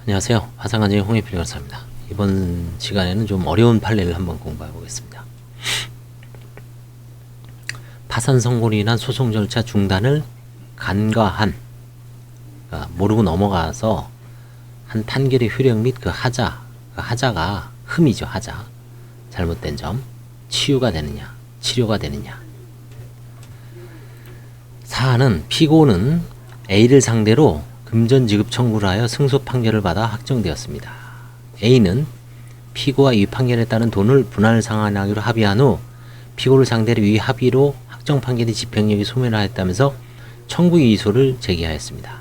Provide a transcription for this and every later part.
안녕하세요. 화상관계 홍익필 강사입니다. 이번 시간에는 좀 어려운 판례를 한번 공부해 보겠습니다. 파산 선고로 인한 소송 절차 중단을 간과한, 그러니까 모르고 넘어가서 한 판결의 효력 및 그 하자가 흠이죠. 하자. 잘못된 점. 치유가 되느냐, 치료가 되느냐. 사안은 피고는 A를 상대로 금전 지급 청구를 하여 승소 판결을 받아 확정되었습니다. A는 피고와 이 판결에 따른 돈을 분할 상환하기로 합의한 후 피고를 상대로 이 합의로 확정 판결의 집행력이 소멸하였다면서 청구 이의소를 제기하였습니다.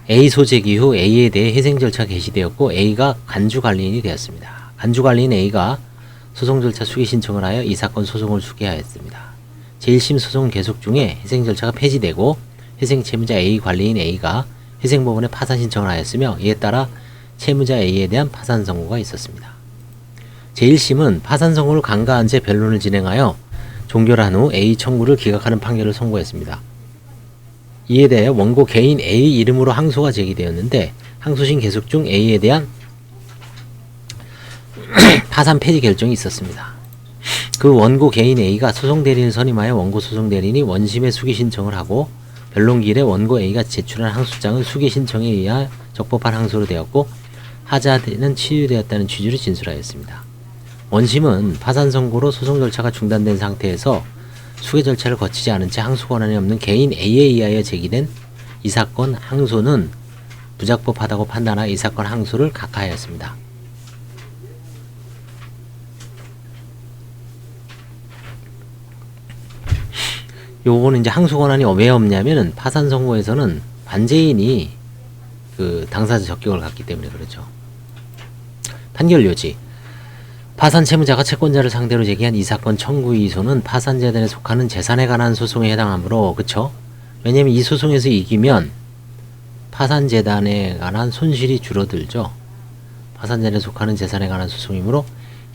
A 소 제기 후 A에 대해 회생 절차 개시되었고 A가 간주 관리인이 되었습니다. 간주 관리인 A가 소송 절차 수기 신청을 하여 이 사건 소송을 수기하였습니다. 제1심 소송 계속 중에 회생 절차가 폐지되고 회생 채무자 A 관리인 A가 회생법원에 파산 신청을 하였으며 이에 따라 채무자 A에 대한 파산 선고가 있었습니다. 제1심은 파산 선고를 간과한 채 변론을 진행하여 종결한 후 A 청구를 기각하는 판결을 선고했습니다. 이에 대해 원고 개인 A 이름으로 항소가 제기되었는데 항소심 계속 중 A에 대한 파산 폐지 결정이 있었습니다. 그 원고 개인 A가 소송 대리인을 선임하여 원고 소송 대리인이 원심에 수기 신청을 하고 변론기일에 원고 A가 제출한 항소장은 수기 신청에 의해 적법한 항소로 되었고 하자는 치유되었다는 취지로 진술하였습니다. 원심은 파산 선고로 소송 절차가 중단된 상태에서 수기 절차를 거치지 않은 채 항소 권한이 없는 개인 A에 의하여 제기된 이 사건 항소는 부적법하다고 판단하여 이 사건 항소를 각하하였습니다. 요거는 이제 항소 권한이 왜 없냐면은 파산 선고에서는 반제인이 그 당사자 적격을 갖기 때문에 그렇죠. 판결 요지. 파산 채무자가 채권자를 상대로 제기한 이 사건 청구 이의소는 파산재단에 속하는 재산에 관한 소송에 해당하므로, 그쵸? 왜냐면 이 소송에서 이기면 파산재단에 관한 손실이 줄어들죠. 파산재단에 속하는 재산에 관한 소송이므로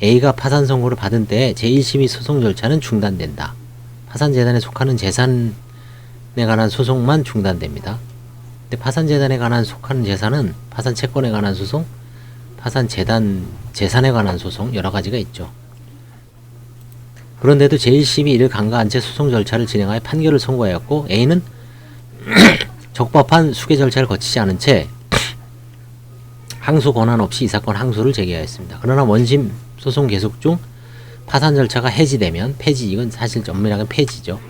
A가 파산 선고를 받은 때에 제1심의 소송 절차는 중단된다. 파산재단에 속하는 재산에 관한 소송만 중단됩니다. 근데 파산재단에 관한 속하는 재산은 파산채권에 관한 소송, 파산재단 재산에 관한 소송 여러 가지가 있죠. 그런데도 제1심이 이를 간과한 채 소송 절차를 진행하여 판결을 선고하였고 A는 적법한 수계 절차를 거치지 않은 채 항소 권한 없이 이 사건 항소를 제기하였습니다. 그러나 원심 소송 계속 중 파산 절차가 해지되면 폐지, 이건 사실 엄밀하게 폐지죠.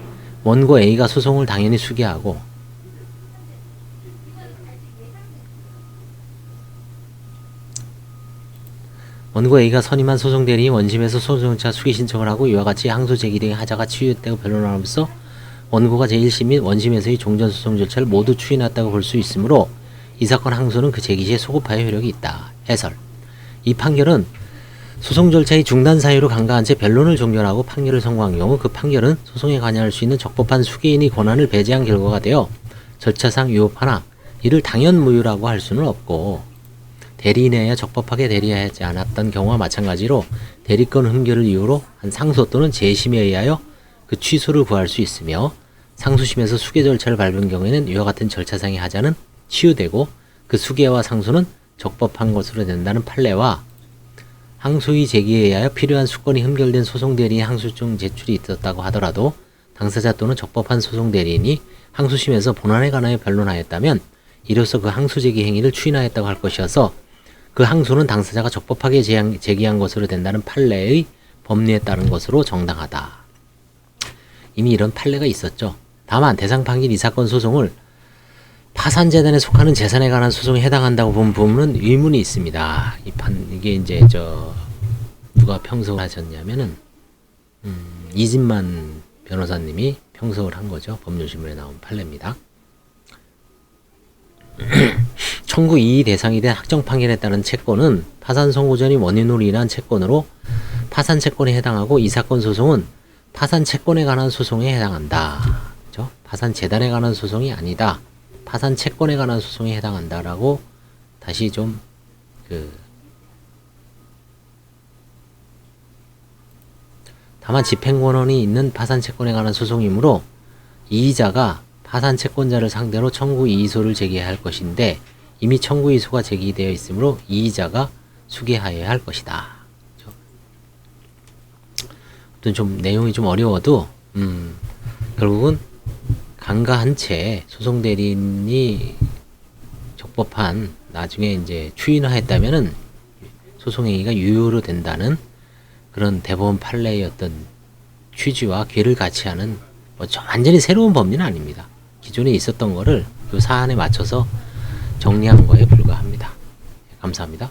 원고 A가 소송을 당연히 수기하고 원고 A가 선임한 소송 대리인이 원심에서 소송 절차 수기 신청을 하고 이와 같이 항소 제기 등의 하자가 치유되고 변론함으로써 원고가 제1심 및 원심에서의 종전 소송 절차를 모두 추인했다고 볼 수 있으므로 이 사건 항소는 그 제기 시에 소급하여 효력이 있다. 해설. 이 판결은 소송 절차의 중단 사유로 간과한 채 변론을 종결하고 판결을 선고한 경우 그 판결은 소송에 관여할 수 있는 적법한 수기인의 권한을 배제한 결과가 되어 절차상 위법하나 이를 당연무효라고 할 수는 없고 대리인에 의해 적법하게 대리하지 않았던 경우와 마찬가지로 대리권 흠결을 이유로 한 상소 또는 재심에 의하여 그 취소를 구할 수 있으며 상소심에서 수계 절차를 밟은 경우에는 이와 같은 절차상의 하자는 치유되고 그 수계와 상소는 적법한 것으로 된다는 판례와 항소의 제기에 의하여 필요한 수건이 흠결된 소송 대리인 항소증 제출이 있었다고 하더라도 당사자 또는 적법한 소송 대리인이 항소심에서 본안에 관하여 변론하였다면 이로써 그 항소 제기 행위를 추인하였다고 할 것이어서 그 항소는 당사자가 적법하게 제기한 것으로 된다는 판례의 법리에 따른 것으로 정당하다. 이미 이런 판례가 있었죠. 다만 대상 판결 이 사건 소송을 파산재단에 속하는 재산에 관한 소송에 해당한다고 본 부분은 의문이 있습니다. 이게 이제 누가 평석을 하셨냐면은 이진만 변호사님이 평석을 한 거죠. 법률신문에 나온 판례입니다. 청구 이의 대상이 된 확정 판결에 따른 채권은 파산 선고 전의 원인으로 인한 채권으로 파산 채권에 해당하고 이 사건 소송은 파산 채권에 관한 소송에 해당한다. 그렇죠? 파산 재단에 관한 소송이 아니다. 파산 채권에 관한 소송에 해당한다라고 다시 좀 다만 집행권한이 있는 파산 채권에 관한 소송이므로 이의자가 파산 채권자를 상대로 청구 이의소를 제기해야 할 것인데 이미 청구 이의소가 제기되어 있으므로 이의자가 수기하여야 할 것이다. 아무튼 좀 내용이 좀 어려워도 결국은 강가한 채 소송 대리인이 적법한 나중에 이제 추인하였다면은 소송행위가 유효로 된다는 그런 대법원 판례의 어떤 취지와 괴를 같이 하는 뭐 완전히 새로운 법리는 아닙니다. 기존에 있었던 거를 이 사안에 맞춰서 정리한 거에 불과합니다. 감사합니다.